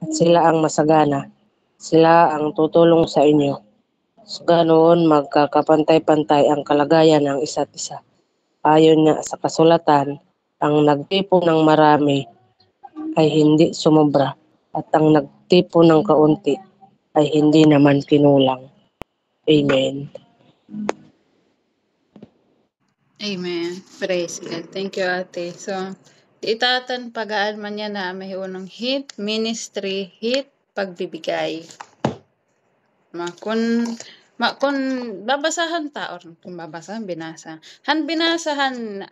at sila ang masagana. Sila ang tutulong sa inyo. So, ganoon magkakapantay-pantay ang kalagayan ng isa't isa. Ayon nga sa kasulatan, ang nagtipon ng marami ay hindi sumobra at ang nagtipon ng kaunti ay hindi naman kinulang. Amen. Amen. Praise God. Thank you, ate. So, itatan pagaan man niya na may unang hit, ministry, hit, pagbibigay. Kung babasahan ta, or kung babasahan, binasa. Binasahan,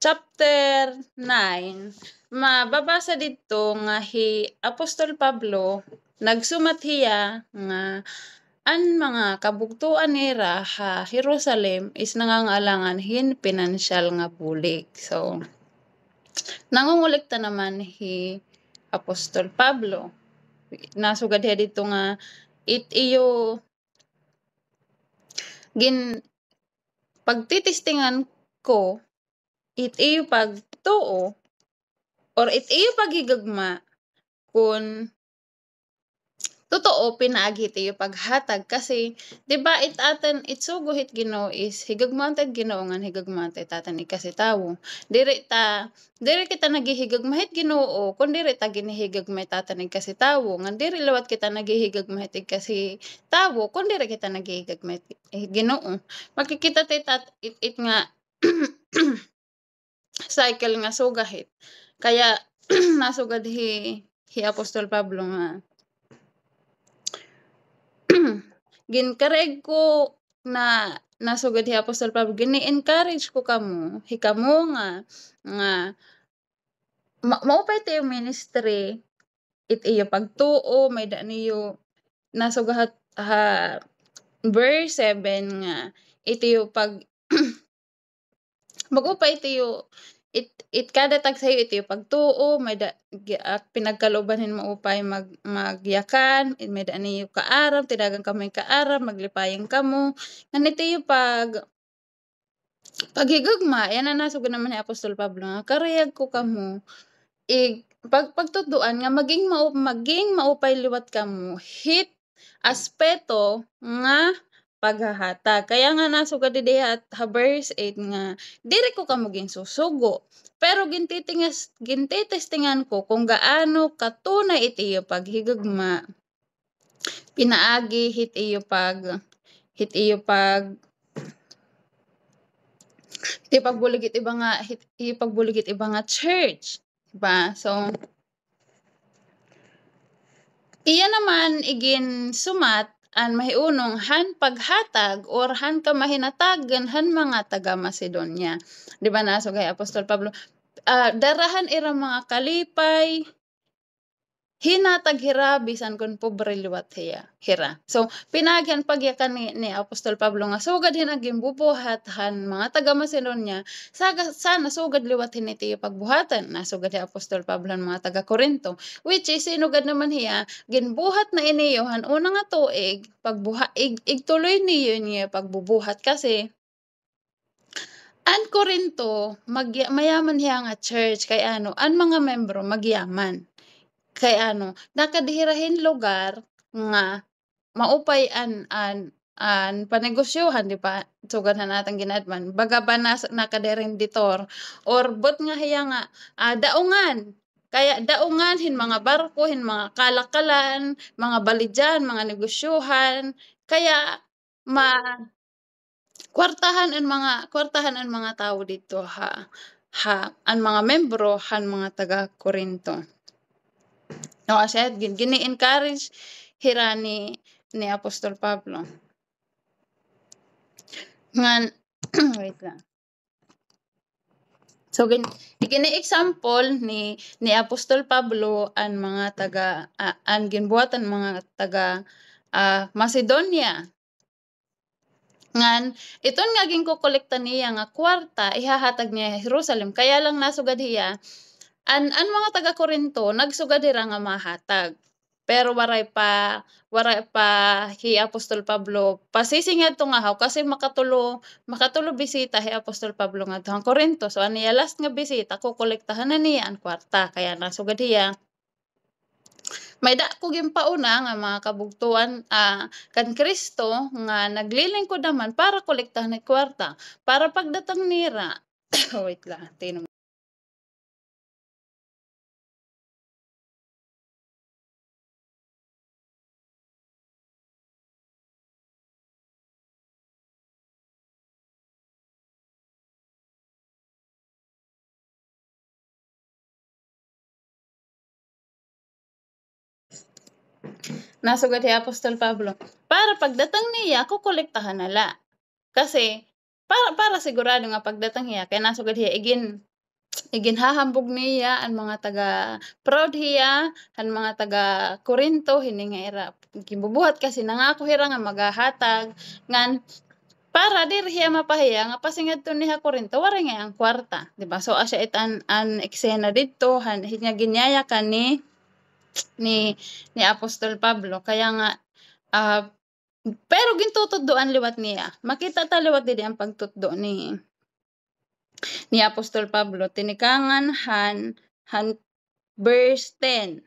chapter 9, mababasa dito nga Apostol Pablo, nagsumat hiya nga ang mga kabugtuan nira ha Jerusalem is nangangalangan hin pinansyal nga bulig. So, nangungulikta naman Apostol Pablo. Nasugad hiya dito nga iyo pagtitistingan ko iyo pagtuo or iyo paghigagma kun totoo pinaagi iti paghatag kasi di ba itsugo hit Ginoo is higagmanted Ginoo ngan higagmanted tatan ikasi tawo. Diri kita nagihigagmahit Ginoo kun diri ta ginihigagmay tatan ikasi tawo ngan diri lawat kita nagihigagmahit ikasi tawo kun diri kita nagihigagmay Ginoo. Makikita it nga cycle nga sugahit. Kaya nasugad hi Apostol Pablo nga ginkareg ko na nasugad hi Apostol Pablo, gini-encourage ko kamo, hikamo nga maupay tayo ministry, iyo pagtuo, may da niyo nasugahat verse 7 nga, itiyo pag magupay tayo it kada tag sayo ito yung pagtuo may pinagkaloobanin mo upay magyakan may da niyo kaaram tidagan kamay kaaram maglipayang kamo nganito yung paghigugma yan na nasugod naman ni Apostol Pablo nga karayag ko kamo pagtuduan nga maging maupay liwat kamo hit aspeto nga paghahatag. Kaya nga nasugad diha verse 8 nga diri ko kamo ginsusugo pero gintitestingan ko kung gaano katunay iti paghigugma pinaagi hit iyo pagbuligit iba nga church, diba? So iya naman igin sumat an mahiunong han paghatag or han kamahinatagan han mga taga Macedonia. Di ba nasugay Apostol Pablo? Darahan ira mga kalipay hinatag hira bisan kun pobre liwat hira. So pinagyan pagyakan ni Apostol Pablo nga sugad hinaging bubuhat han mga taga Macedonia sana sugad liwat hiniti pagbuhatan nasugad ni Apostol Pablo han mga taga Corinto which is sinugad naman hiya ginbuhat na iniyo han una nga tuig igtuloy niyo niya pagbubuhat kasi an Corinto mayaman hiya nga church kay an mga membro magyaman. Kay nakadihirahin lugar nga maupay an panegosyohan di ba sugad na natang ginadman baga ba nakadirenditor or but nga hiya nga daungan kaya daungan hin mga barko hin mga kalakalan mga balidyan mga negosyohan kaya kwartahan ang mga tao dito ang mga membro han mga taga Corinto. No, asya gini-encourage hira ni Apostol Pablo. Ngan wait lang. So gini-example ni Apostol Pablo ang mga taga ang ginbuhatan mga taga Macedonia. Ngan iton nga ginkokolekta niya nga kwarta ihahatag niya Jerusalem kaya lang nasugad hiya an mga taga Corinto nagsugad dira nga mahatag pero waray pa hi Apostol Pablo pasisingad to nga kasi makatulo bisita hi Apostol Pablo nga to Corinto so aniya last nga bisita ko kolektahan na niya ang kwarta kaya nasugad hiya May dako gyud pauna nga mga kabugtuan kan Kristo nga naglilingkod naman para kolektahan ni kwarta para pagdatang nira wait lang tinom. Nasugad si Apostol Pablo, para pagdatang niya kokolektahan nala. Kasi para sigurado nga pagdatang niya kay nasugad hiya iginhahambog niya ang mga taga proud hiya, ang mga taga Corinto hini nga ira gibubuhat kasi nangako hira nga magahatag ngan para diri hiya mapahiya nga pasingadto niya Corinto wala nga ang kwarta, di ba? So asya an eksena didto nga ginyaya kan ni Apostol Pablo kaya nga pero gintutuddoan liwat niya. Makita ta liwat didi ang pagtuddo ni Apostol Pablo tinikangan han verse 10.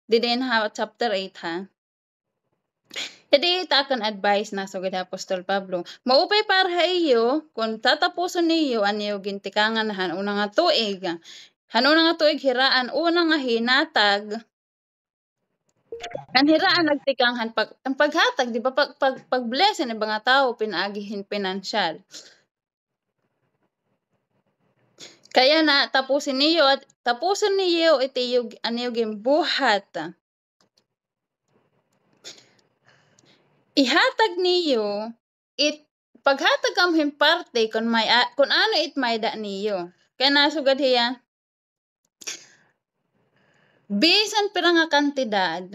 Didin ha chapter 8 ha. Jadi ita akan advice na sugad Apostol Pablo. Maupay para iyo kung tatapuson niyo anyo gintikangan han una nga tuig. Han una nga tuig hiraan una nga hinatag. Ang hiraan nagtikanghan ang paghatag, di ba? Pag blessing ng mga tao, pinaagihin pinansyal. Kaya na tapusin niyo iti anyo gimbuhat. Ihatag niyo paghatag kamhin parte kung ano it mayda niyo. Kaya nasugad hiya bisan pira nga kantidad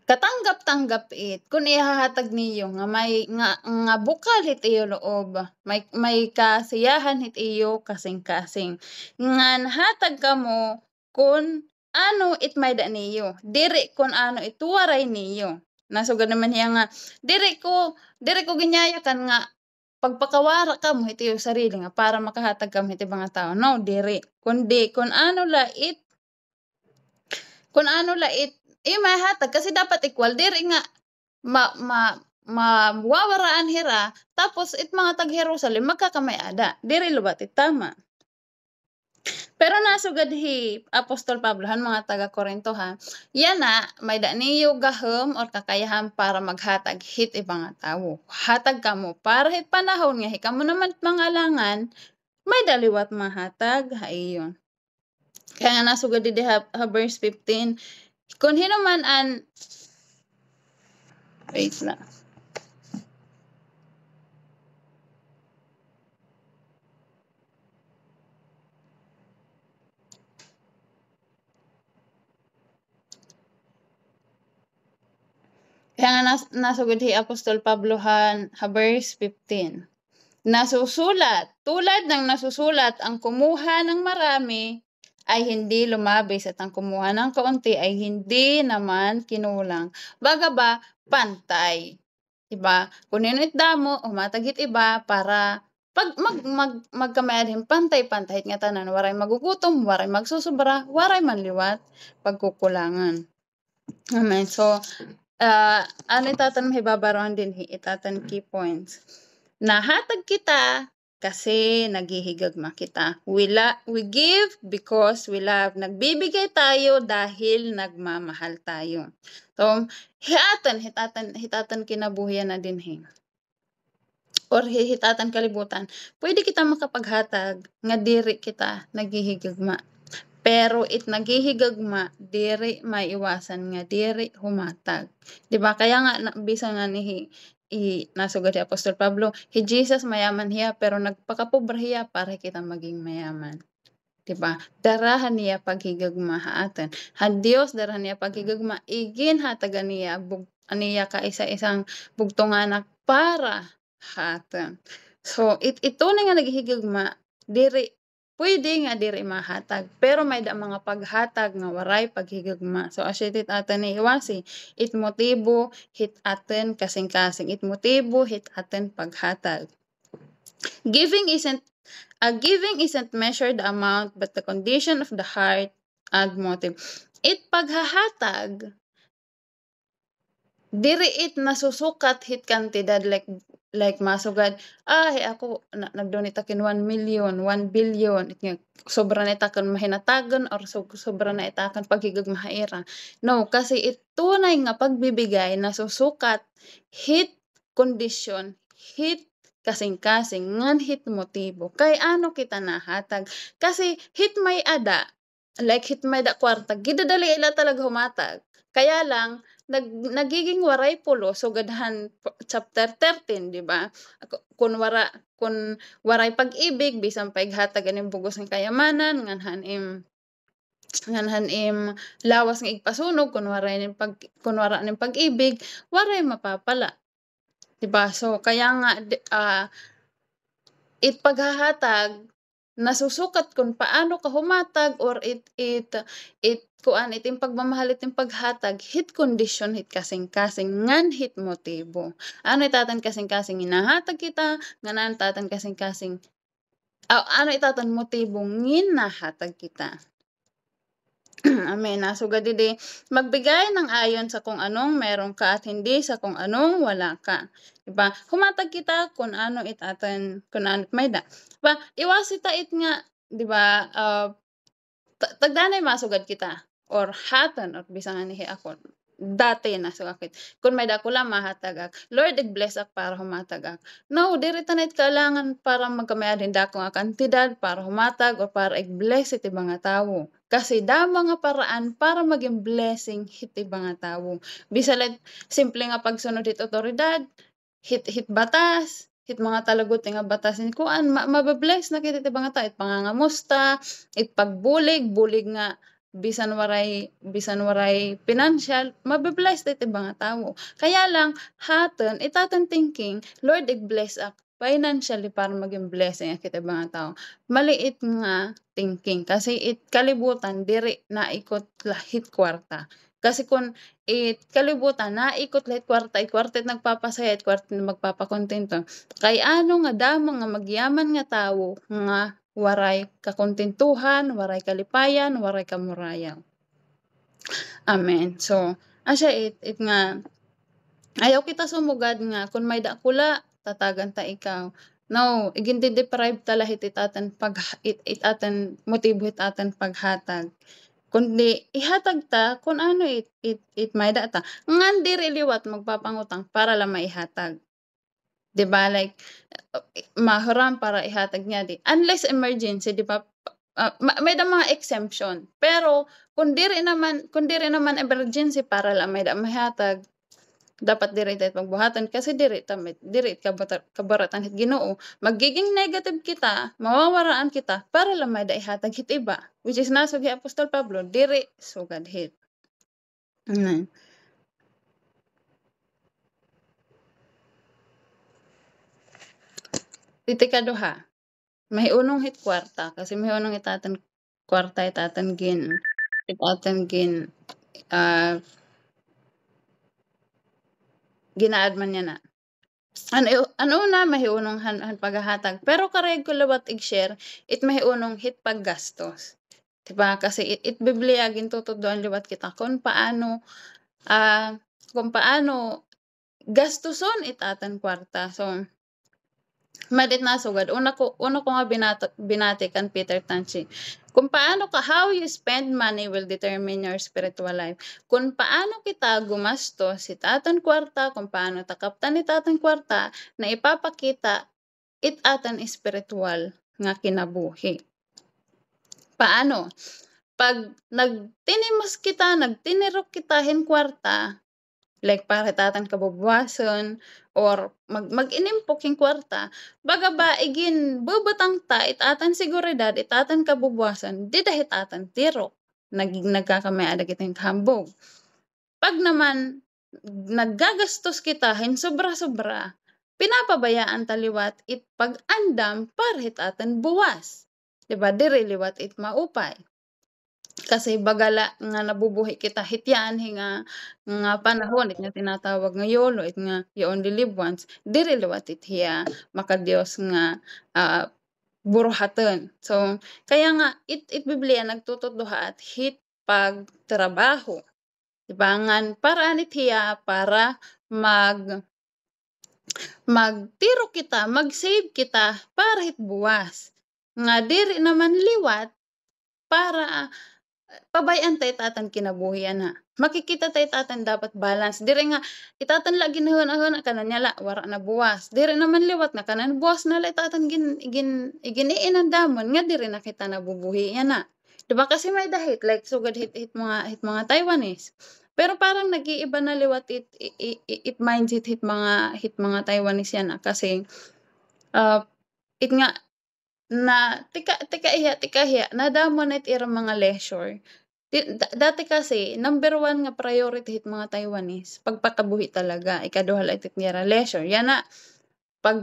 katanggap-tanggap kung ihahatag niyo nga may nga bukal hit iyo loob may kasiyahan hit iyo kasing-kasing nga nahatag kamo kung ano it mayda niyo diri kung ano ituwaray niyo. Nasugad naman hiya nga diri ko ginyaya kan nga pagpakawara kamo hit iyo sarili nga para makahatag kamo hit mga tao. No, diri kundi kung ano lait mahatag kasi dapat equal diri nga mawawaraan hira tapos it mga tag Jerusalem magkakamay-ada diri lubat tama. Pero nasugad hi Apostol Pablo han mga taga Corinto ha. Yan na may da niyo gahom or kakayahan para maghatag hit ibang tawo. Hatag kamo para hit panahon nga hikamo naman mangalangan may daliwat mahatag ha iyon. Kaya nga nasugad di ha verse 15 kung hinuman wait lang. Kaya nga nasugod si Apostol Pablo ha verse 15. Nasusulat, tulad ng nasusulat ang kumuha ng marami ay hindi lumabis at ang kumuha ng kaunti ay hindi naman kinulang. Baga ba, pantay. Diba? Kunin it damo, umatagit iba para pag magkamayarin pantay-pantay nga tanan, waray magugutom, waray magsusubra, waray manliwat, pagkukulangan. Amen. So, ano itatan hibabaron din itatan key points. Nahatag kita kasi naghihigagma kita. We give because we love. Nagbibigay tayo dahil nagmamahal tayo. So, hitatan kinabuhian na din or hitatan kalibutan. Pwede kita makapaghatag nga diri kita naghihigagma. Pero naghihigagma diri maiwasan nga diri humatag. Diba? Kaya nga bisa nga nasugad si Apostol Pablo, Jesus mayaman hiya pero nagpakapobre hiya para kita maging mayaman. Diba? Darahan niya paghigagma haatan. Han Dios darahan niya paghigagma igin hatagan niya aniya ka isa-isang bugtunganak para haatan. So ito na nga naghihigagma diri pwede nga diri mahatag pero may da mga paghatag nga waray paghigagma. So asyetit atan ni iwasi it motibo hit aten kasing-kasing it motibo hit aten paghatag. Giving isn't measured the amount but the condition of the heart and motive. it paghahatag diri it nasusukat hit kantidad like masugad, "Ay ako nag-donate akin 1,000,000, 1,000,000,000 it nga sobra na itakan mahinatagan or sobra na itakan paghigag mahaira." No, kasi it tunay nga pagbibigay nasusukat hit kondisyon, hit kasing-kasing, ngan hit motibo. Kay ano kita nahatag? Kasi hit may ada, like hit may da kwarta, gidadali ila talaga humatag. Kaya lang nagiging waray pulo sugadahan chapter 13, di ba? Kun waray pag-ibig bisan paighatag aning bugos ng kayamanan nganhan im lawas nga igpasunog kun wara ning pag-ibig waray mapapala, di ba? So kaya nga it paghahatag nasusukat kung paano ka humatag or iting pagmamahal iting paghatag hit kondisyon hit kasing-kasing ngan hit motibo. Ano itatan kasing-kasing hinahatag kita, nganan tatan kasing-kasing ano itatan motibo ngin nahatag kita. Amen. Nasugad didi magbigay ng ayon sa kung anong meron ka at hindi sa kung anong wala ka. Diba? Humatag kita kung ano itatan, kung ano may da. Diba? Iwasita it nga, diba, tagdanay masugad kita or hatan or bisan nihi ako dati na sugakit kun may dako lang mahatagak Lord bless ak para humatagak no diri tanay kailangan para magkamayad hindi ako nga kantidad para humatag o para i-bless iti mga tawo kasi dama nga paraan para maging blessing iti mga tawo bisan simple nga pagsunod iti otoridad hit batas hit mga talagot nga batas ni kuan mababless na kiti mga tawo it pangangamusta it pagbulig nga bisan waray financial mabe-bless iti mga tawo kaya lang haten itaten thinking Lord bless ak financially para maging blessing ak iti mga tawo maliit nga thinking kasi it kalibutan diri naikot lahit kwarta kasi kun it kalibutan naikot lahit kwarta it kwarta it nagpapasaya it kwarta magpapakontento kay ano nga damo nga magyaman nga tawo nga waray kakontentuhan, waray kalipayan, waray kamurayan. Amen. So, asya it nga ayaw kita sumugad nga kun may dakula tatagan ta ikaw. No, igindi deprive ta lahit itaten itaten motibo itaten paghatag. Kundi ihatag ta kun ano it may data. Ngan diri liwat magpapangutang para lang maihatag. 'Di ba like mahuram para ihatag niya di unless emergency 'di ba may da mga exemption pero kung diri naman emergency para lang may da mahatag dapat diri tayo pagbuhatan kasi diri kabaratan hit Ginoo magiging negative kita mawawaraan kita para lang may da ihatag hit iba which is nasug hi Apostol Pablo diri sugad hit. Iti kaduha mahiunong hit kwarta kasi mahiunong itaten kwarta itaten gin ginaad man niya na. Ano na mahiunong han paghahatag pero kareg ko lawat ig-share it mahiunong hit paggastos. Diba? Kasi it Biblia gintutuduan liwat kita kung paano gastuson itaten kwarta. So madit nasugad una ko nga binati kan Peter Tanchi kung paano ka how you spend money will determine your spiritual life kung paano kita gumastos itaten kwarta kung paano takaptan itaten kwarta na ipapakita itaten spiritual nga kinabuhi paano pag nagtinirok kita hin kwarta like para itaten kabubuwason or mag-inimpok yung kwarta baga ba igin bubutang ta itaten seguridad itaten kabubuwasan di dahit itaten tirok nagkakamay ada kitang hambog pag naman naggagastos kita hin sobra-sobra pinapabayaan taliwat it pag-andam para itaten buwas diba diri liwat it maupay kasi bagala nga nabubuhi kita hityan nga panahon it nga tinatawag nga YOLO it nga you only live once diri liwat it hiya makadios nga buruhaten so kaya nga it Biblia nagtutudlo at hit pagtrabaho. Diba ngan paraan itiya para magtiro kita, mag-save kita para hit buwas. Nga diri naman liwat para pabayan tayo tatan kinabuhian ha. Makikita tayo tatan dapat balance. Diri nga itatan lagi na huna kanan nyala wara na buwas. Diri naman liwat na kanan buwas na la itatan iginiinandamon nga diri na kita nabubuhian na. Diba kasi may dahit like sugad hit mga Taiwanese. Pero parang nag-iiba na liwat it mindset hit mga Taiwanese yan kasi it nga na tika hiya nadamo na iti mga leisure. Dati kasi number 1 nga priority hit mga Taiwanese pagpakabuhi talaga ikaduha la iti leisure. Yan na pag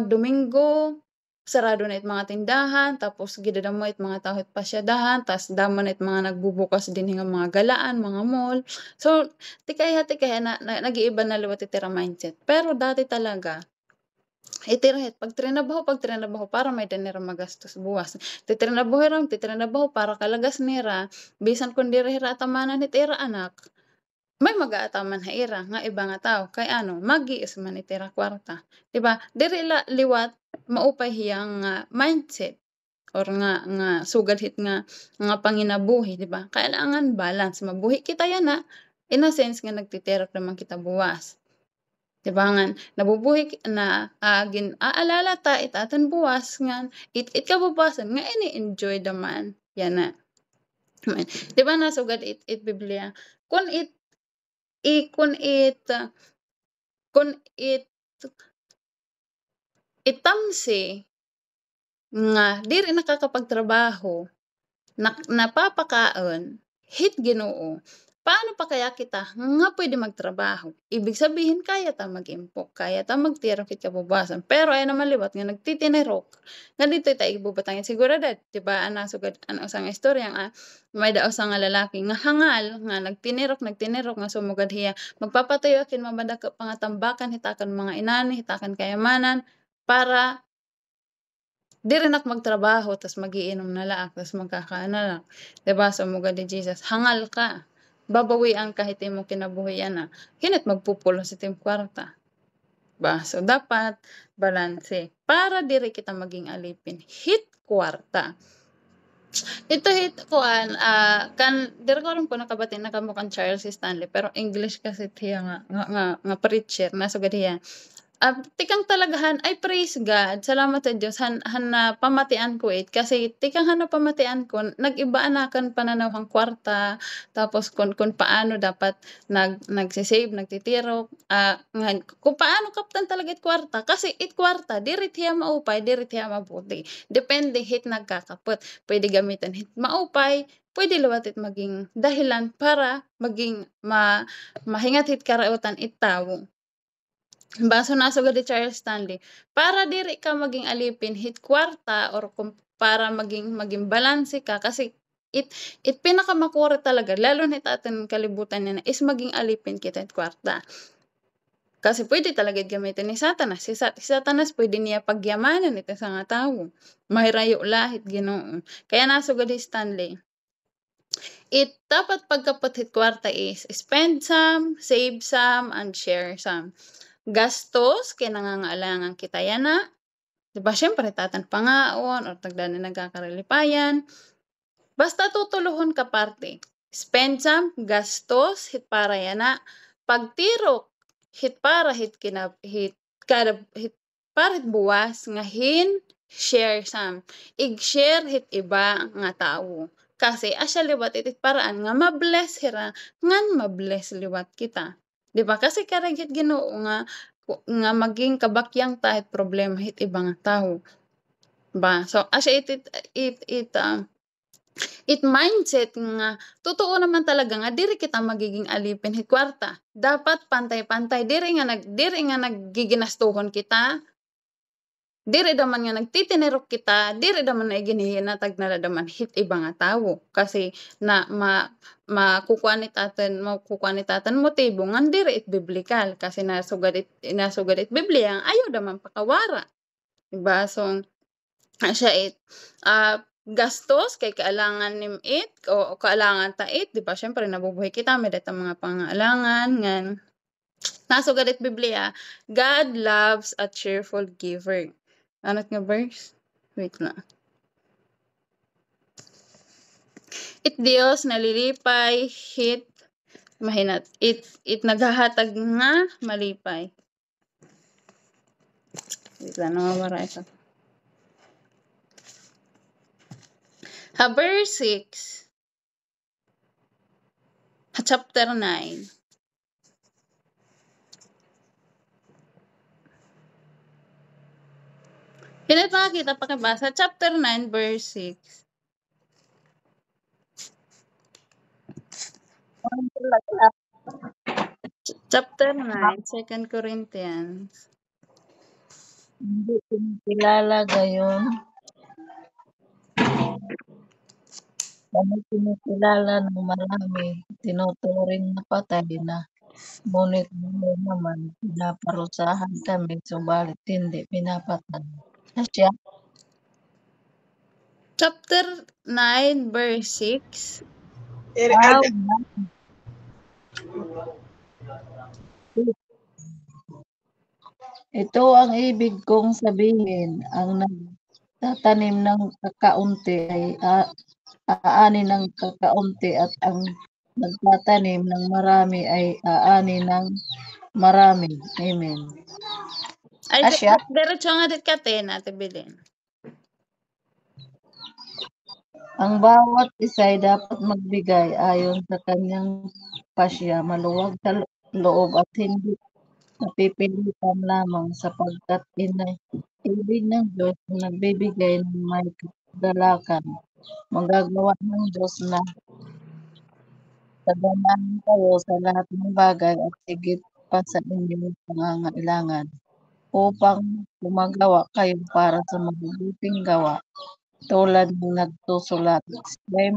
Domingo sarado na it mga tindahan tapos gidadamo it mga tao it pasyadahan tas damo na it mga nagbubukas din nga mga galaan, mga mall. So tika hiya na nag-iiba na liwat iti mindset. Pero dati talaga itirahit pag trinabaho para may dinero magastos buwas. Titrinabaho para kalagas nira bisan kun diri hira atamanan itira anak. May mag-aataman haira nga iba nga tao kay ano magiis man itira kwarta. Diba? Diri liwat maupay hiyang mindset or nga sugad hit nga panginabuhi, diba? Kailangan balance mabuhi kita yan na in a sense nga nagtitirok naman kita buwas. Diba ngan nabubuhi na aalala ta itatan buwas ngan it kabubasan nga ini-enjoy daman yan na. Diba nasugad it Biblia kun itamsi nga diri nakakapagtrabaho napapakaon hit Ginoo. Paano pa kaya kita nga pwede magtrabaho? Ibig sabihin kaya ta mag-impok, kaya ta magtirok it kabubasan. Pero ay naman liwat nga nagtitinirok. Nga dito tayo ibubatangin siguradad, diba? Sugad usang istorya nga may daos nga lalaki nga hangal nga nagtinirok nga sumugad hiya magpapatayo akin mabadak pangatambakan hitakan mga inani hitakan kayamanan para diri nak magtrabaho tas magiinom na laak tas magkakaana lang. Diba? Sumugad ni Jesus, hangal ka. Babawian kahit mo kinabuhian na. Hinit magpupulo sa tim kwarta. Ba? So dapat balanse para diri kita maging alipin hit kwarta. Ito hit kuan kan diri ko ron po nakabati na kamo kan Charles Stanley pero English kasi tiya nga preacher nasugad hiya. Tikang talagahan ay praise God. Salamat sa Diyos han na pamatian ko it kasi tikang han na pamatian ko nag-iba anakan pananawhang kwarta tapos kung paano dapat nagsisave nagtitiro kung paano kaptan talaga it kwarta kasi it kwarta diri tiya maupay diri tiya mabuti depende hit nagkakapot pwede gamitan hit maupay pwede liwat it maging dahilan para maging mahingat hit karautan it tawo. Baso nasugad ni Charles Stanley para diri ka maging alipin hit kwarta or para maging balanse ka kasi it pinakamakura talaga lalo na itatin kalibutan niya na is maging alipin kita hit kwarta. Kasi pwede talaga gamitin ni Satanas. Si Satanas pwede niya pagyamanan ito sa nga tao. Mahirayo lahit Ginoo. Kaya nasugad ni Stanley. It dapat pagkapot hit kwarta is spend some, save some, and share some. Gastos kay nangangailangan kita yan na. Diba syempre tatan pangaon or tagdan na nagkakarilipayan. Basta tutuluhon ka parte. Spend some, gastos, hit para yan na. Pagtirok, hit para hit para hit buwas nga share some. Ig-share hit iba nga tao. Kasi asya liwat itit paraan nga mabless hira ngan mabless liwat kita. Diba? Kasi karagit Ginoo nga maging kabakyang tahit problema hit ibang tao. Ba? So, asya it mindset nga totoo naman talaga nga diri kita magiging alipin hit kwarta. Dapat pantay-pantay diri nga nagiginastuhon kita. Diri daman nga nagtitinirok kita, diri daman na iginihinatag na daman hit ibang tao. Kasi na makukuha ni tatan motibo nga diri it biblikal kasi nasugad it Biblia ayaw daman pakawara. Diba? So asya gastos kay kailangan nimit o kailangan tait, di ba? Syempre nabubuhay kita may datang mga pangailangan ngan nasugad it Biblia, God loves a cheerful giver. Anot nga verse? Wait na. It Dios nalilipay, hit mahinat. It naghahatag nga malipay. Wait lang, namamara ito. Verse 6. Chapter 9. Pinit makakita pakibasa. Chapter 9, verse 6. Chapter 9, 2 Corinthians. Hindi kinikilala gayon. Kami kinikilala ng marami, tinuturing na patay na. Ngunit ngayon naman, pinaparusahan kami, subalit hindi pinapatay. Asya, Chapter 9, verse 6. ito ang ibig kong sabihin, ang nagtatanim ng kakaunti ay aani ng kakaunti at ang nagtatanim ng marami ay aani ng marami. Amen. Ay, Asya, diretso nga dit katen, Ate Bilin. ang bawat isa ay dapat magbigay ayon sa kanyang pasya, maluwag sa loob at hindi napipilitan lamang sapagkat ibig ng Diyos na nagbibigay ng may kagalakan. Magagawa ng Diyos na saganahin kayo sa lahat ng bagay at higit pa sa inyong pangangailangan upang gumagawa kayo para sa mabubuting gawa tulad ng nagsusulat. Sila'y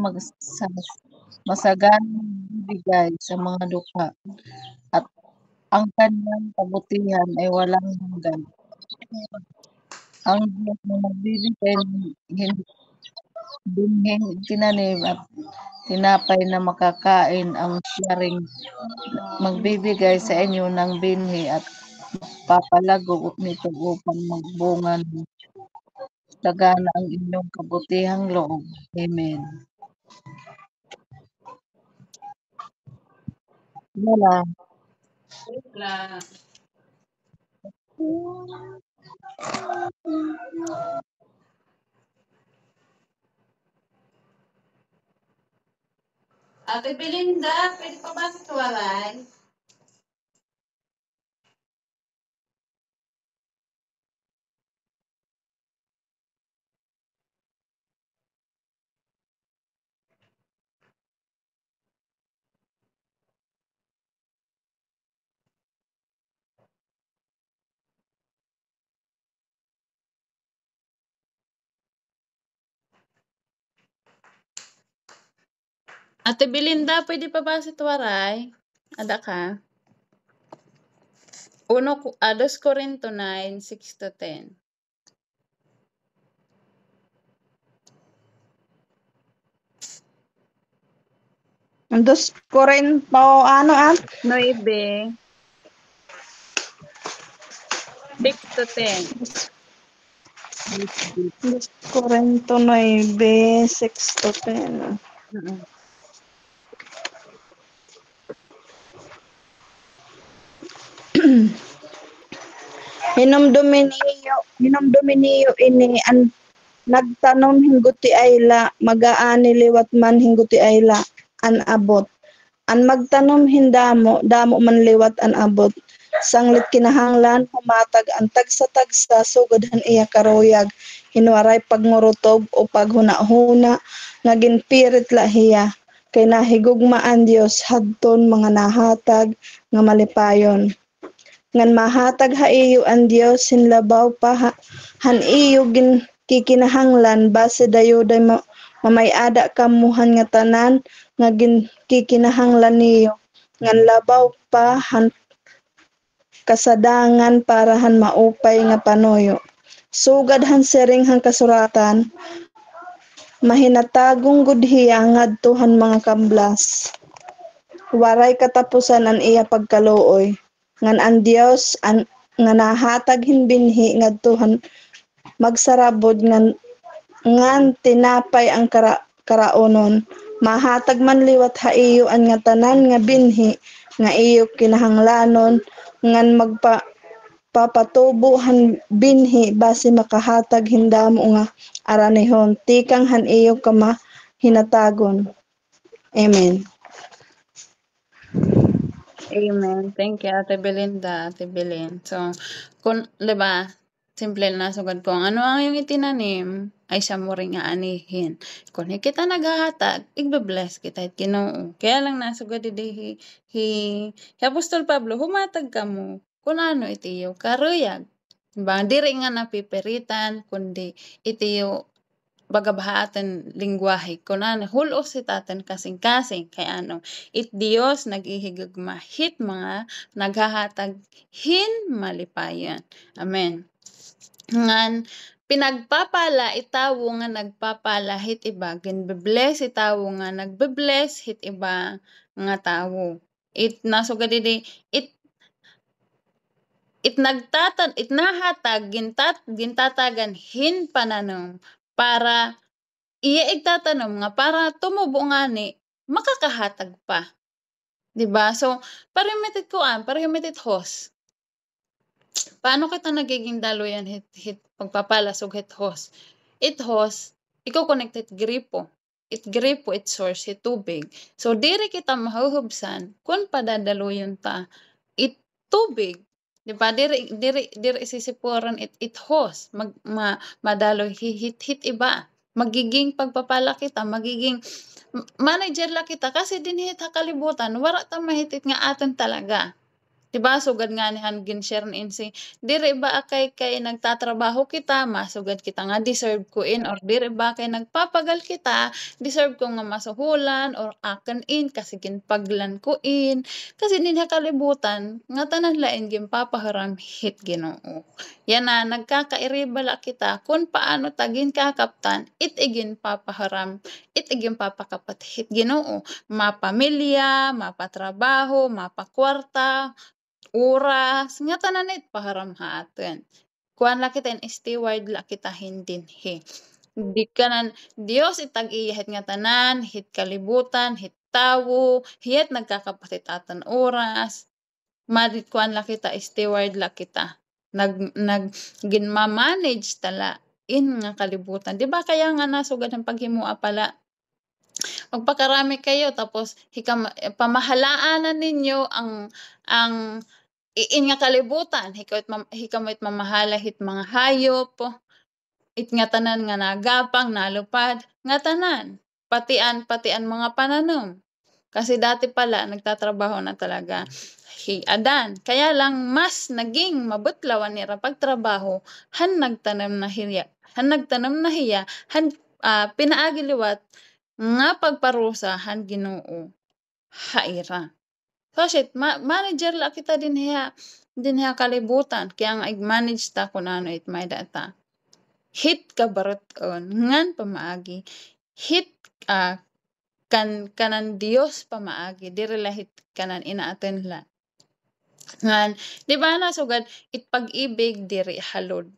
masaganang bibigay sa mga dukha at ang kanyang kabutihan ay walang hanggan. Ang Diyos na nagbibigay ng binhing tinanim at tinapay na makakain ang siya ring magbibigay sa inyo ng binhi at papalago nito upang magbunga ng sagana ang inyong kabutihang loob. Amen. Wala. Ate Belinda, pwede pa ba sa tuwaray? Ate Belinda, pwede pa ba sa tuwaray? Ada ka? 2 Corinto 9, 6 to 10. Dos Corinto, ano 9, 6 to 10. Dos Corinto 9, 6 to 10. Hinumdumi niyo ini an nagtanom hingguti ayla, magaani liwat man hingguti ayla, an abot. An magtanom hindamo, damo man liwat an abot. Sanglit kinahanglan, humatag ang tagsa-tagsa, sugadhan iya karuyag, hinwaray pagmurutob o paghuna-huna, ngagin pirit lahiya. Kay nahigugmaan Dios hadton mga nahatag nga malipayon. Ngan mahatag haiyo ang Dios hinlabaw pa han iyo kikinahanglan base dayoday mamayada kamuhan nga tanan nga kikinahanglan niyo ngan labaw pa han kasadangan para han maupay nga panoyo. Sugad han sering han kasuratan mahinatagong gudhiya ngadtuhan mga kablas. Waray katapusan ang iya pagkaluoy. Ngan ang Dios nga nahatag hinbinhi ngadtuhan magsarabod ngan tinapay ang karaonon. Mahatag man liwat haiyo ang nga tanan nga binhi nga iyo kinahanglanon ngan papatubo han binhi base makahatag hindamo nga aranihon tikang han iyo kama hinatagon. Amen. Amen. Thank you, Ate Belinda, Ate Belen. So, diba, simple na sugad ko, ano ang iyong itinanim, ay siya mo rin nga anihin. Kung kita naghahatag, igbe-bless kita at Ginoo. Kaya lang nasugad hi Apostol Pablo, humatag ka mo, kung ano itiyo, karuyag. Diba, diri nga napipiritan, kundi itiyo, bagabahatan lingwahe kunan hulos sitatan kasing-kasing kay ano it Dios naghihigugma hit mga naghahatag hin malipayon. Amen. Ngan pinagpapala itawo nga nagpapala hit iba ginbe-bless itawo nga nagbe-bless hit iba nga tawo. It nasugad it nahatag gintatagan hin pananom para iya igtatanom nga para tumubo ngani makakahatag pa. 'Di ba? So, parimited hos. Paano kita nagiging daluyan hit pagpapalasog hit hos? It hos, ikaw connected gripo. It gripo, it source, it tubig. So, diri kita mahuhubsan kung padadaluyon ta it tubig. Di ba? Diri sisipuran it hos. Madaloy hit iba. Magiging pagpapala kita, magiging manager la kita kasi dinhit kalibutan, wala ta mahitit nga aton talaga. Diba sugad nga ni han gin-share ni insi diri ba kay nagtatrabaho kita masugad kita nga deserve ko in or diri ba kay nagpapagal kita deserve ko nga masuhulan or akin in kasi ginpaglan ko in kasi dinha kalibutan nga tanan lain ginpapaharam hit Ginoo. Yan na nagkakairibala kita kung paano tagin kakaptan it igin papaharam it igin papakapat hit Ginoo. Mapamilya, mapatrabaho, mapakwarta, oras, nga tananit paharam haaten. Kuan la kita steward la kita hindinhi. Di kanan Dios itag-iyahit nga tanan, hit kalibutan, hit tawo, hiyat nagkakapasit atan oras. Madit kuan la kita steward la kita. Ginma-manage tala in nga kalibutan. Di ba kaya nga nasugad ang paghimua pala magpakarami kayo tapos pamahalaanan ninyo ang iin nga kalibutan hikamo't mamahala hit mga hayop it nga tanan nga nagapang nalupad nga tanan patian mga pananom kasi dati pala nagtatrabaho na talaga si Adan kaya lang mas naging mabutlawan nira pagtrabaho han nagtanom na hiya pinaagiliwat nga pagparusa han Ginoo haira. So, manager la kita dinha kalibutan kaya nga i-manage ta kung ano it may data. Hit kabarot ngan pamaagi. Hit kanan Dios pamaagi. Diri la hit kanan inaaten la. Ngan, di ba nasugad it pag-ibig diri halod.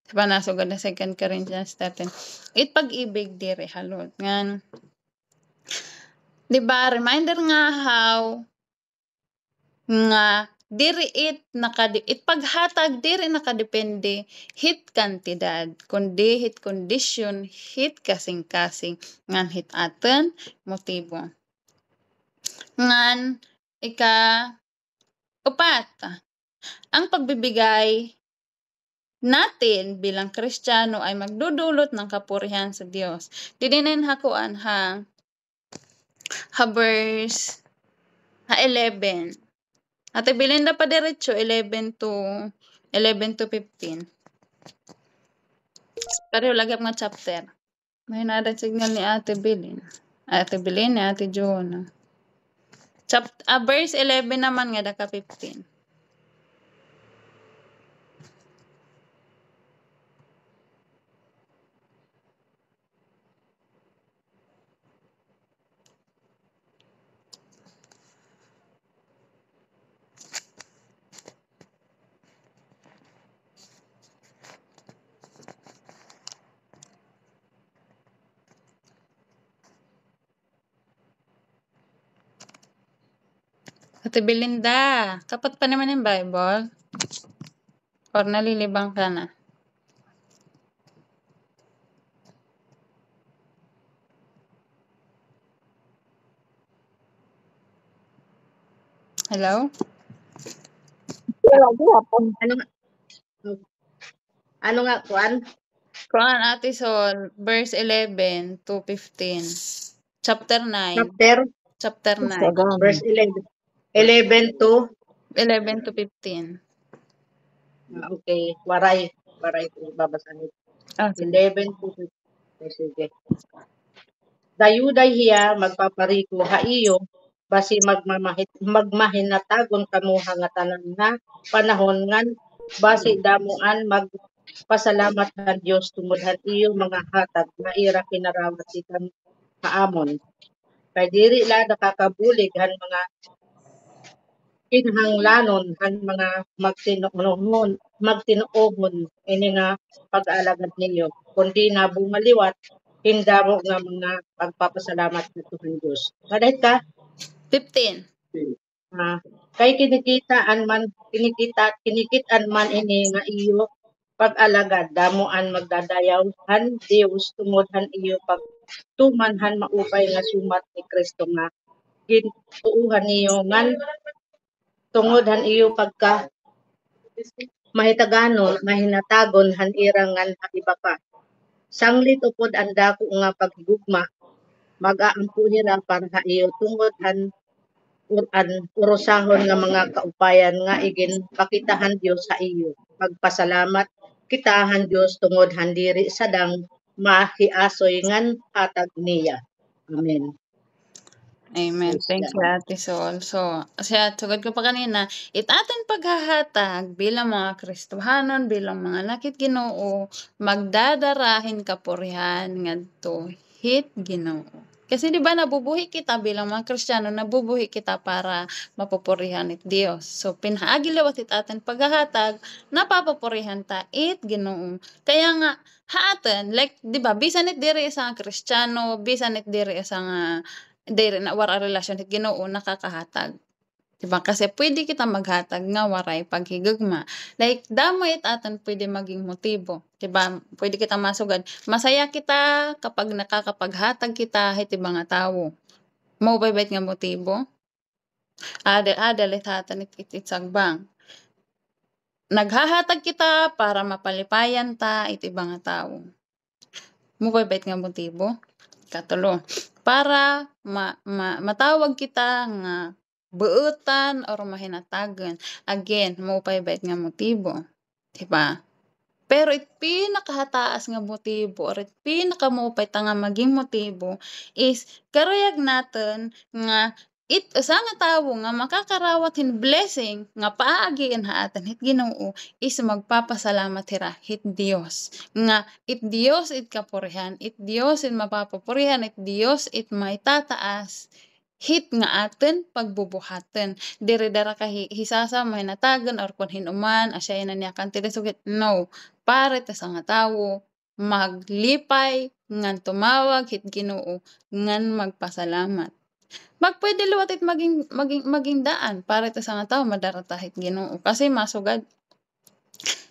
Di ba nasugad na 2 Corinthians 13. It pag-ibig diri halod. Ngan, di ba reminder nga how nga diri it paghatag diri nakadepende hit kantidad kundi hit kondisyon hit kasing-kasing ngan hit aten motibo ngan upat ang pagbibigay natin bilang Kristiyano ay magdudulot ng kapurihan sa Dios. Dininin hakuan ha verse 11. Ate Belinda pa diretso 11 to 15. Pareho lagi mga chapter. May nada signal ni Ate Belin. Ate Belin ni Ate Joanna. Verse 11 naman nga daka 15. Ate Belinda, kapat pa naman yung Bible? Or nalilibang ka na? Hello? Ano nga, kuan? Quran Ate Sol, verse 11 to 15. Chapter 9. Chapter, Chapter 9. verse 11. 11 to, 11 to 15. okay, waray ito babasahin. Ah, sige. 11 to 15. Okay, sige. Dayuday hiya magpapariko haiyo basi magmahinatagon kamo nga tanan nga panahon ngan basi damuan magpasalamat han Dios tungod han iyo mga hatag nga ira kinarawat sikan kaamon. Kay diri la nakakabulig han mga kinahanglanon han mga magtinuohon ini nga pag-aalagad ninyo kundi na bumaliwat hindamo nga mga pagpapasalamat ngadto kan Dios. Kadahit ka 15. kay kinikitaan man ini nga iyo pag-alagad damuan magdadayaw han Dios tungod han iyo pagtuman han maupay nga sumat ni Kristo nga gintuuhan niyo ngan tungod han iyo pagka mahinatagon han irang ngan iba pa. Sanglit upod ang dako nga paghigugma mag-aampo nila para sa iyo tungod han urusahon nga mga kaupayan nga igin pakitahan Dios sa iyo. Pagpasalamat kitahan Dios tungod han diri sadang mahiasoy ngan hatag niya. Amen. Amen. Praise Thank you, Ate Sol. So, siya, sugod ko pa kanina, itatin paghahatag bilang mga Kristohanon, bilang mga lakit Ginoo, magdadarahin kapurihan ngadto hit Ginoo. Kasi di ba nabubuhi kita bilang mga Kristiyano, nabubuhi kita para mapupurihan it Dios. So, pinhaagi lawat itatin paghahatag, napapupurihan ta it Ginoo. Kaya nga, haaten, like, di ba, bisan it diri sa Kristiyano, bisan it diri sa nga diri na wara relasyon hit Ginoo nakakahatag. Diba? Kasi pwede kita maghatag nga waray paghigugma. Like, damo itaton pwede maging motibo. Diba? Pwede kita masugad. Masaya kita kapag nakakapaghatag kita hit ibang nga tawo. Maubaybait nga motibo. Dalit hatan itsagbang. Naghahatag kita para mapalipayan ta it ibang nga tawo. Maubaybait nga motibo. Katulo. Para matawag kita nga buutan or mahinatagan. Again, maupay-bait nga motibo. Diba? Pero it pinakahataas nga motibo or it pinakamuupay ta nga maging motibo is karayag natin nga usa nga tawo nga makakarawat hin blessing nga paagian haatan hit Ginoo is magpapasalamat hira hit Dios nga it Dios it kapurihan, it Dios it mapapupurihan, it Dios it maitataas hit nga aten pagbubuhaten. Diri dara ka hisasa mahinatagan or kun hinuman asya na niya kan tilisugit. No, pare ta sa nga tawo maglipay ngan tumawag hit Ginoo ngan magpasalamat. Magpwede luwat it maging daan para ito sa nga tao madaratahit Ginoo kasi masugad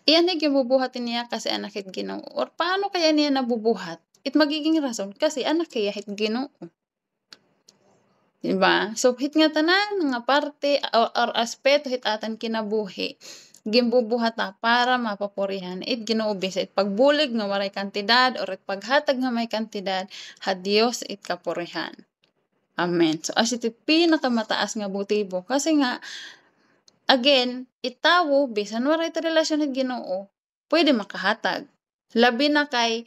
iyan ay gibubuhatin niya kasi anak hit Ginoo or paano kaya niya nabubuhat it magiging rason kasi anak kaya hit Ginoo, diba? So hit nga tanan nga parte or aspeto hit atan kinabuhi gimbubuhata para mapapurihan it Ginoo bisan it pagbulig nga waray kantidad or it paghatag nga may kantidad ha Dios it kapurihan. Amen. So, as ito pinakamataas nga motibo. Kasi nga, again, itawo, bisan wala ito relasyon hit Ginoo, pwede makahatag. Labi na kay,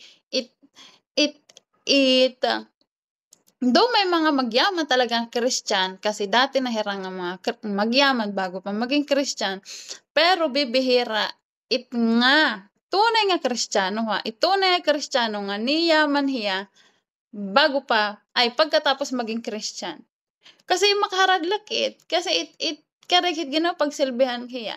do may mga magyaman talagang Christian, kasi dati nahirang nga mga magyaman bago pa maging Christian, pero bibihira, nga, tunay nga Kristiyano ha, itunay nga Kristiyano nga niyaman hiya, bago pa, ay pagkatapos maging Christian. Kasi makaharaglikit. Kasi it karikit Ginoo pagsilbihan hiya.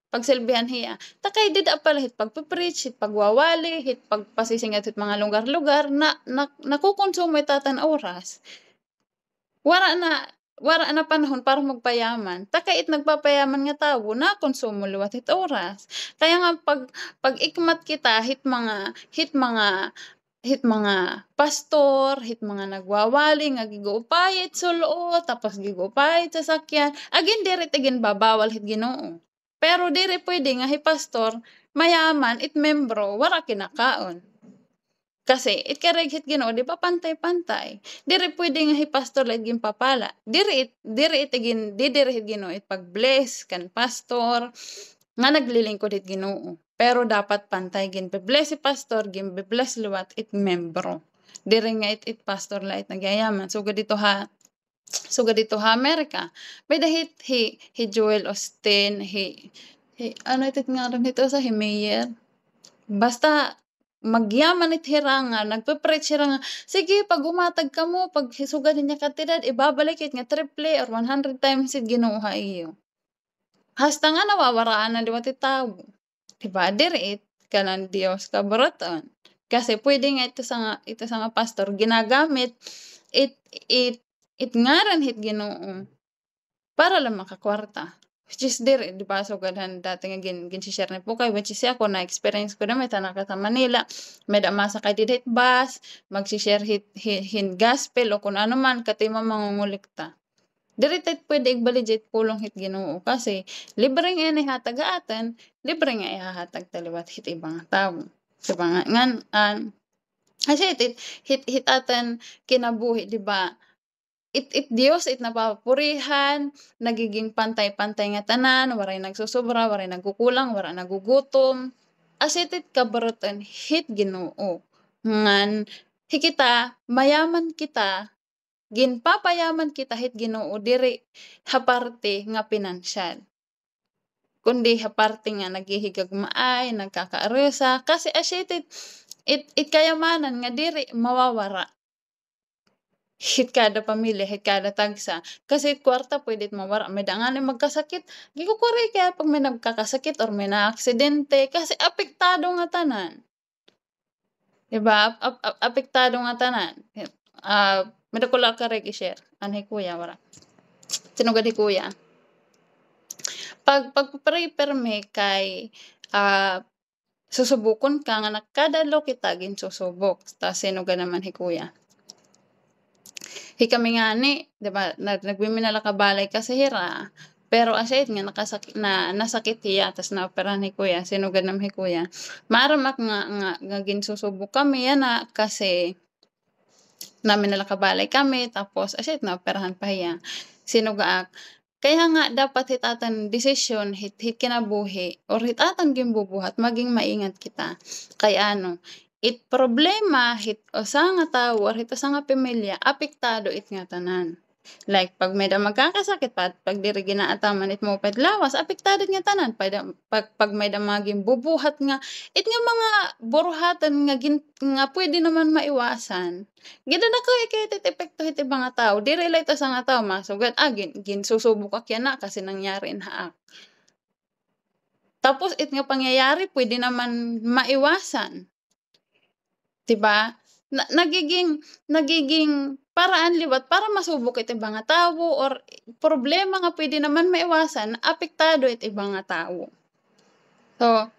Pagsilbihan hiya. Takay dida pala hit pagpipreach, hit pagwawali, hit pagpasisingat hit mga lugar-lugar na nakukonsumo itatan oras. Wala na wala na panahon para magpayaman. Takait nagpapayaman nga tawo na konsumo liwat hit oras. Kaya nga pag ikmat kita hit mga pastor, hit mga nagwawali nga giguupayit sulo, tapos giguupayit sa sakyan. Agin diri tigin babawal hit Ginoo. Pero diri pwede nga hi pastor mayaman it membro wala kinakaon. Kasi it kareg hit Ginoo di ba pantay-pantay. Diri pwede nga hi pastor lagi papala. Diri it igin diri hit Ginoo it pag-bless kan pastor nga naglilingkod hit Ginoo. Pero dapat pantay gin bless si pastor gin bless liwat it membro. Diri nga it pastor la it nagyayaman. So dito ha Amerika. May dahit hi Joel Austin, ano ito nga rin ito sa Mayer. Basta magyaman it hiranga, nagpe-preach hiranga. Sige, pag umatag ka mo, pag hisugan niya katidad, ibabalik it nga triple or 100 times it ginuha iyo. Hasta nga nawawaraan na liwat itaw. Diba? Diri it kanan Dios kabaraton. Kasi pwede nga ito sa nga pastor ginagamit it ngaran hit Ginoo para lang makakwarta. Which is diri, di ba? So, ganhan dati nga gin-share ni po kay which is ako na experience ko na may tanaka sa Manila. May damasa kay didit bus, mag-share hin gospel o kung ano man katima mangungulikta. Diri tet pwede igbaligit pulong hit Ginoo kasi libre nga ni hatag atan, libre nga ihahatag taliwat hit ibang tawo. Diba nga ngan kasi hit atan kinabuhi, di ba? It Dios it napapurihan, nagiging pantay-pantay nga tanan, waray nagsusobra, waray nagkukulang, wala nagugutom. As it kabarutan hit Ginoo. Ngan hikita mayaman kita, ginpapayaman kita hit Ginoo diri haparte nga pinansyal. Kundi haparte nga naghihigagmaay, nagkakaaresa kasi as it kayamanan nga diri mawawara. Hit kada pamilya, hit kada tagsa. Kasi kwarta pwede mawara. May dangan magkasakit. Gikukuray kaya pag may nagkakasakit or may na-aksidente. Kasi apektado nga tanan. Diba? Apektado nga tanan. May nakula ka rin i-share. Anay kuya, wala. Sinugad ni kuya. Pag pray-perme kay susubukon ka nga nakadalo kita gin susubok. Tapos sinugad naman hi kuya. Kami nga ni, diba, nagbiminala ka balay kasi hira. Pero asyait nga nasakit hiya, tas naoperahan ni kuya, sinugad naman hi kuya. Maramak nga ginsusubok kami, yan na, kasi namin nala kabalay kami, tapos asyait naoperahan pa hiya. Sinugaak. Kaya nga dapat hitatan desisyon, hit kinabuhi, or hitatan gimbubuhat, maging maingat kita. Kaya it problema hit usa nga tawo or hit usa nga pamilya apektado it nga tanan. Like pag may magkakasakit pag diri ginaataman it mo lawas apektado nga tanan. Pag may maging bubuhat nga it nga mga buruhatan nga pwede naman maiwasan. Gidana ko kay epekto hit mga tawo. Diri lay ta sa nga tawo masugad gin susubok ka na kasi nangyari haak. Tapos it nga pangyayari pwede naman maiwasan. Diba? Nagiging paraan liwat para masubok iti ibang nga tawo or problema nga pwede naman maiwasan, apektado iti ibang nga tawo. So,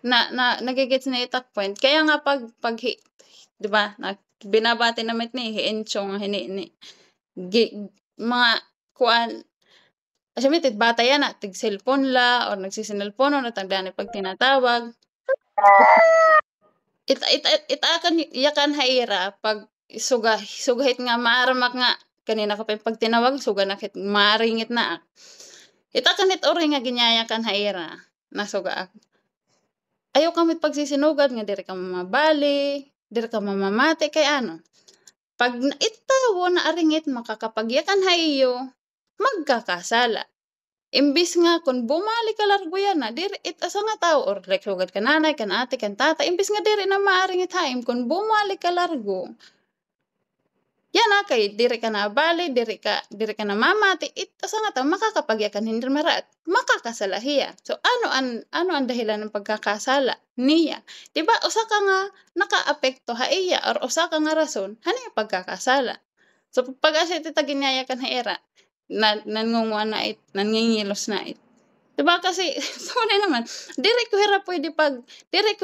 nagigits na itak point. Kaya nga pag diba, binabati naman ni hienchong hini mga kuan asyempre bata yan tig cellphone la or nagsisinelpono na tagdaan pag tinatawag. Itakan yakan haira pag sugahit nga maaramak nga kanina ka pa pag tinawag suganakit maringit na itakan it ori nga ginyayakan haira nasugaak ayaw kamit pagsisinugad nga diri ka mamabali diri ka mamamati kay pag itawo na aringit makakapagyakan haiyo magkakasala. Imbis nga kung bumalik ka largo yan na, diri it asa nga tao or like sugad ka nanay, kan ate, kan tata, imbis nga diri na maaring itaim kung bumalik ka largo. Yan na kay diri ka na bali, diri ka na mamati, it asa nga tao makakapagyakan hindi marat, makakasala hiya. So ano ang dahilan ng pagkakasala niya? Diba usa ka nga nakaapekto haiya or usa ka nga rason hani pagkakasala. So pag asa iti taginyayakan haira nangunguan na it, nangingilos na it. Diba kasi, tunay naman, diri ko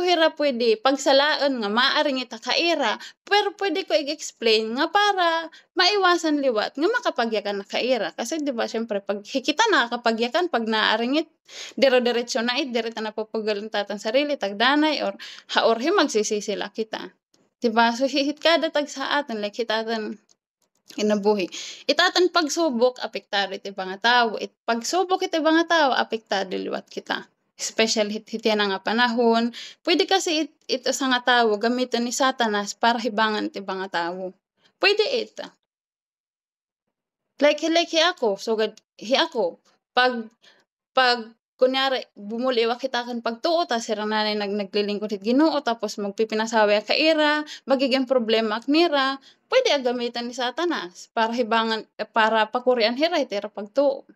hira pwede pagsalaan nga maaring ita kaira, pero pwede ko i-explain nga para maiwasan liwat nga makapagyakan na kaira. Kasi diba, syempre, pag kita nakakapagyakan, pag naaring it, dire-diretso na it, direta na papagalintatan sarili, tagdanay, or haorhi magsisisila kita. Diba? So, hihit kada tag sa atin, like hitatan kinabuhi. Itatan pagsubok, apektado iti mga tao. Pagsubok iti mga tao, apektado liwat kita. Especially hiti na nga panahon. Pwede kasi ito sa nga tao, gamitin ni Satanas para hibangan iti mga tao. Pwede ito. Like hi ako. So, hi ako. Pag kunyari, bumuliwa kita kan pagtuo, tas sirang nanay naglilingkod hit Ginoo, tapos magpipinasawi ka ira, magiging problema aknira, pwede agamitan ni Satanas para hibangan, para pakurian hira itira pagtuo.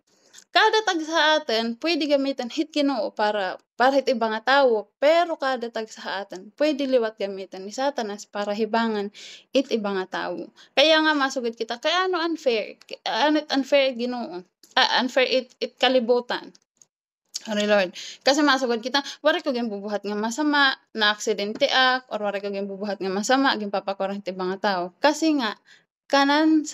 Kada tag sa atin, pwede gamitan hit Ginoo para hit ibang tao, pero kada tag sa atin, pwede liwat gamitan ni Satanas para hibangan it ibang tao. Kaya nga masugid kita, kaya ano unfair? Ano unfair Ginoo? Unfair it kalibutan. Sorry Lord. Kasi masugod kita, wari ko gyud bubuhat nga masama, na aksidente or wari ko gyud bubuhat nga masama, gyud papakorente mga tao. Kasi nga kanan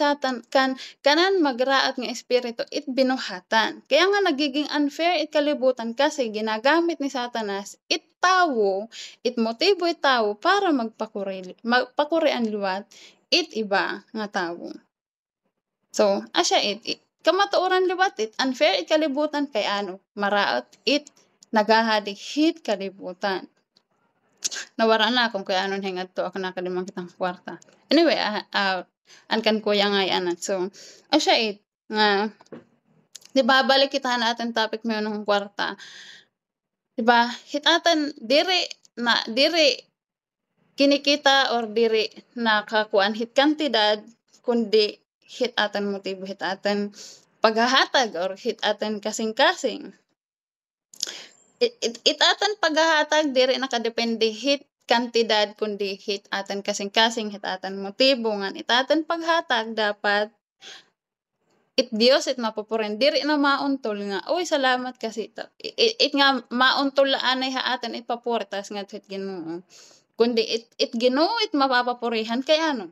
magraat nga espiritu it binuhatan. Kaya nga nagiging unfair it kalibutan kasi ginagamit ni Satanas it tawo, it motibo it tawo para magpakurian liwat it iba nga tawo. So, asya it kamatuoran liwat it, unfair it kalibutan kay ano, maraot it, nagahadik hit kalibutan. Nawara na akong kaya anon hingad to, ako nakalimang kitang kwarta. Anyway, ankan kuya nga yanat. So, asya it, nga, diba, balik kita natin topic mo ng kwarta. Diba, hitatan, diri kinikita or diri nakakuan hit kantidad, kundi hit atan motibo, hit atan paghahatag or hit atan kasing-kasing. It atan paghahatag diri nakadepende hit kantidad kundi hit atan kasing-kasing, hit atan motibo ngan itatan paghatag dapat it Dios it mapupuren diri na mauntol nga oy salamat kasi ito. It nga mauntol anay haatan it paportas nga hit Ginoo. Kundi it Ginoo it mapapapurihan kay ano.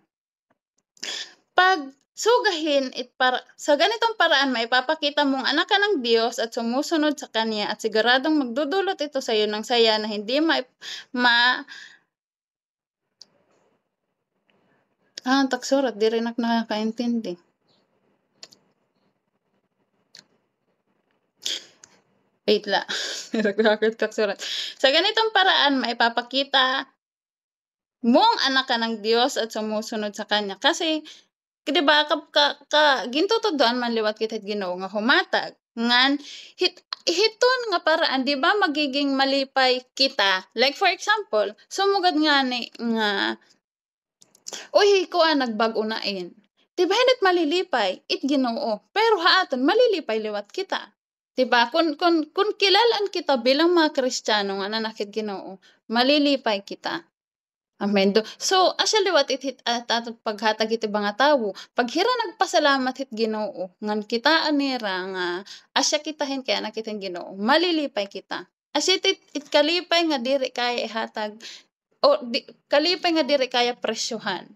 Pag sugahin it para sa ganitong paraan maipapakita mong anak ka ng Diyos at sumusunod sa Kanya at siguradong magdudulot ito sa iyo ng saya na hindi taksurat, di rin ako nakakaintindi. Wait la. Taksurat. Sa ganitong paraan maipapakita mong anak ka ng Diyos at sumusunod sa Kanya. Kasi diba, gintutudoan man liwat kita Ginoo nga humatag. Ngan, hiton nga paraan, diba magiging malipay kita. Like for example, sumugad nga ni, nga, uy, kuan nagbago nain. Diba, hinit malilipay, it Ginoo. Pero haatan, malilipay liwat kita. Diba, kung kilalaan kita bilang mga Kristiyano nga nanakit Ginoo, malilipay kita. Amen. So, asya liwat it atat paghatag iti mga tawo. Pag hira nagpasalamat hit Ginoo, ngan kita anira nga asya kitahin kaya nakitin Ginoo, malilipay kita. Asya it kalipay nga diri kaya ihatag o kalipay nga diri kaya presyohan.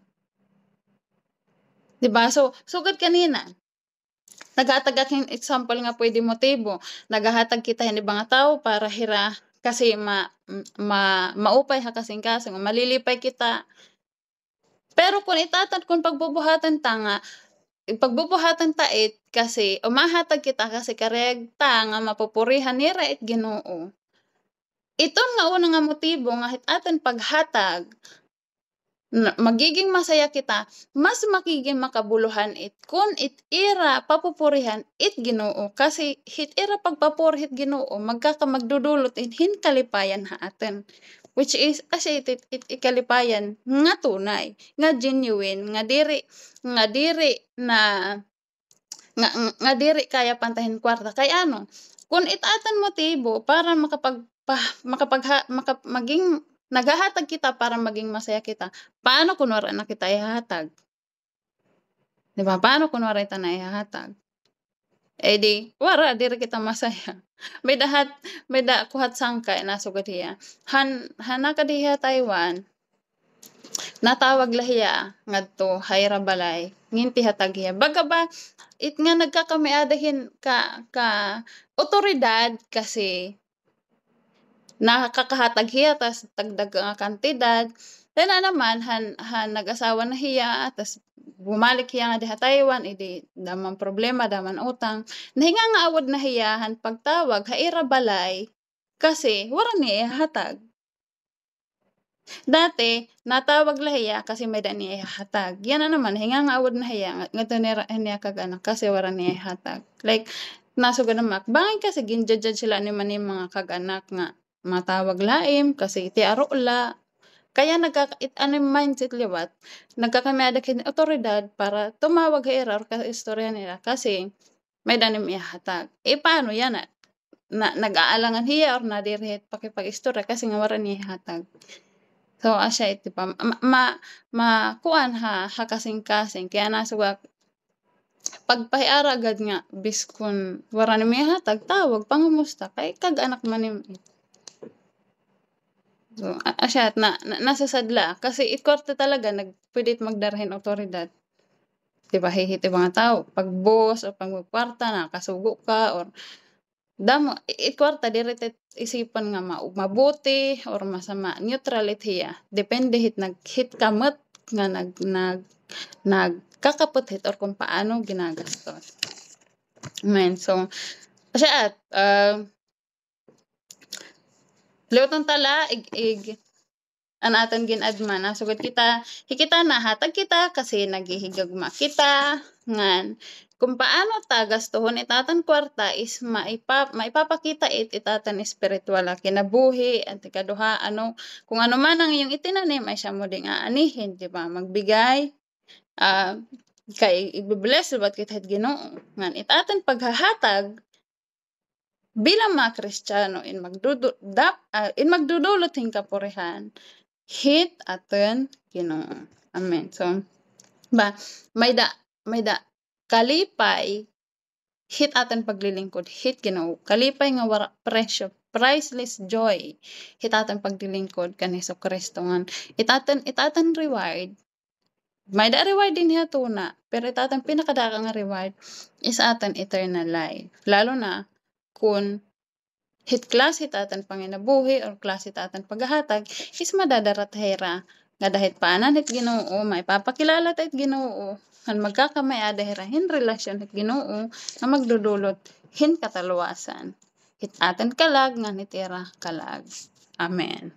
Diba? So, sugad kanina. Naghatag aking example nga pwede motibo. Naghatag kita hindi mga tawo para hira kasi maupay ha kasing-kasing, malilipay kita. Pero kung pagbubuhatan ta it kasi umahatag kita kasi kareg ta nga mapupurihan ni it Ginoo. Iton nga una nga motibo nga hit atin paghatag magiging masaya kita, mas magiging makabuluhan it kun it ira papupurihan it Ginoo kasi hit ira pagpapuri hit Ginoo magdudulot hin kalipayan ha atin, which is as it kalipayan nga tunay nga genuine nga diri kaya pantahin kwarta kay ano kun it atan motibo para maging naghahatag kita para maging masaya kita. Paano kunwari na kita ihahatag? Diba? Paano kunwari ta na ihahatag? di wara diri kita masaya. May da kuhat sangkay nasugod hiya. Hana kadiya Taiwan, natawag lahiya ngadto hayra balay nginti hatag hiya. Baga ba it nga nagkakamiadahin ka otoridad kasi nakakahatag hiya tas dagdag nga kantidad. Then naman han nag-asawa na hiya tas bumalik hiya nga diha Taiwan idi daman problema daman utang. Nahinga nga awod na hiya han pagtawag haira balay kasi wala ni ihatag. Dati natawag lahiya kasi may da niya ihatag. Yan na naman hinga nga awod na hiya ngadto niya kag anak kasi wala niya ihatag. Like nasugod na mak bangay kasi ginjudge sila ni man mga kag-anak nga matawag laim kasi ti aro la. Kaya ano yung mindset liwat, nagkakamiada kin otoridad para tumawag haira or istorya nila kasi may danim ihatag. Paano yan nag-aalangan hiya or nadirihit pakipag-istorya kasi nga wala niya ihatag. So asya iti pa kuan ha kasing-kasing kaya nasugak pagpahiara agad nga biskun wala niya ihatag tawag pangumusta kay kag-anak manim. So, asya nasasadla kasi ikwarta talaga pwede magdarahin otoridad. Diba hihiti mga tao pag boss o pag magkwarta nakasugo ka or damo ikwarta direct isipan nga mabuti or masama neutral hiya depende hit naghit kamot nga nagkakapot hit or kung paano ginagastos. Amen. So asya Lutong tala an atan ginadma na sugod kita hikita na hatag kita kasi naghihigagma kita ngan kung paano ta gastuhon itatan kwarta is maipapakita itatan espiritual kinabuhi at ikaduha kung ano man ang iyong itinanim ay siya mo ding aanihin, di ba? Magbigay kay i-blessbat kita Ginoo ngan itatan paghahatag bilang mga Kristiyano in magdudulot hing kapurihan hit aten Ginoo. Amen. So ba may da kalipay hit aten paglilingkod hit Ginoo. Kalipay nga wara presyo priceless joy hit aten paglilingkod kan Hesukristo ngan itaten reward. May da reward din hiya tuna pero itaten pinakadaka nga reward is aten eternal life. Lalo na kung hit atan panginabuhi or klase atan paghahatag is madadarat hera nga dahit paanan hit Ginoo maipapakilala ta hit Ginoo han magkakamay hera hin relasyon hit Ginoo nga magdudulot hin kataluwasan hit aten kalag nga nitira kalag. Amen.